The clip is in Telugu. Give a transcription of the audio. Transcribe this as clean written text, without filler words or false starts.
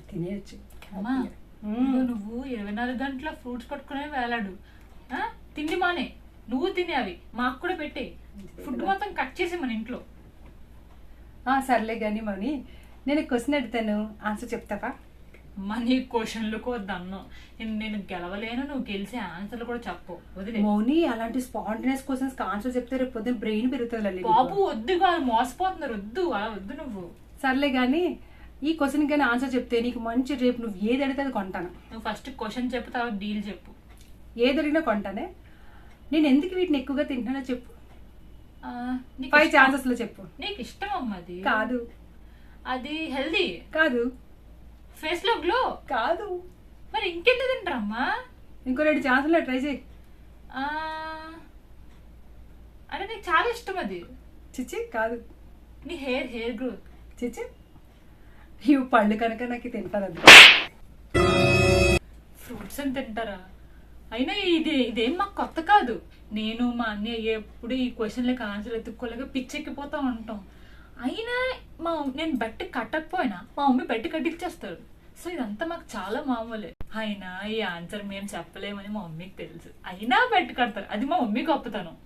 తినేయచ్చు. అమ్మా నువ్వు 24 గంటల ఫ్రూట్స్ పట్టుకునే వేలాడు. తిండి మానే, నువ్వు తినే అవి మాకు కూడా పెట్టే. ఫుడ్ మొత్తం కట్ చేసి మన ఇంట్లో. సర్లే కానీ మౌని, నేను క్వశ్చన్ అడుగుతాను, ఆన్సర్ చెప్తావా? అమ్మా నీ క్వశ్చన్లకు వద్దన్ను. నేను గెలవలేను, నువ్వు గెలిచే ఆన్సర్లు కూడా చెప్పు. వదిలే మౌని, అలాంటి స్పాంటేనియస్ క్వశ్చన్స్ ఆన్సర్ చెప్తే రేపు పొద్దున్న బ్రెయిన్ పెరుగుతుంది. బాబు వద్దు, కాదు మోసపోతున్నారు, వద్దు అలా వద్దు. నువ్వు సర్లే కానీ ఈ క్వశ్చన్ కానీ ఆన్సర్ చెప్తే నీకు మంచి, రేపు నువ్వు ఏది అడిగితే అది కొంటాను. నువ్వు ఫస్ట్ క్వశ్చన్ చెప్పు, తర్వాత డీల్ చెప్పు. ఏది అడిగినా కొంటానే. నేను ఎందుకు వీటిని ఎక్కువగా తింటానో చెప్పు. 5 నీకు ఛాన్సెస్ లో చెప్పు. నీకు ఇష్టం అమ్మా అది? కాదు. అది హెల్దీ కాదు. ఫేస్ లో గ్లో కాదు. మరి ఇంకెందుకు తింటారమ్మా? ఇంకో 2 ఛాన్సులు ట్రై చేయి. అంటే నీకు చాలా ఇష్టం అది. చిచ్చి కాదు. నీ హెయిర్ గ్రోత్. చిచ్చి ఇవి పళ్ళు కనుక నాకు తింటారు. అది ఫ్రూట్స్ అని తింటారా? అయినా ఇదేం మాకు కొత్త కాదు. నేను మా అన్నయ్య ఎప్పుడు ఈ క్వశ్చన్లకి ఆన్సర్ ఎత్తుక్కోలేక పిచ్చెక్కిపోతా ఉంటాం. అయినా నేను బట్టి కట్టకపోయినా మా మమ్మీ బట్టి కట్టించేస్తారు. సో ఇదంతా మాకు చాలా మామూలే. అయినా ఈ ఆన్సర్ మేము చెప్పలేమని మా మమ్మీకి తెలుసు, అయినా బట్టి కడతారు. అది మా మమ్మీ గొప్పతనం.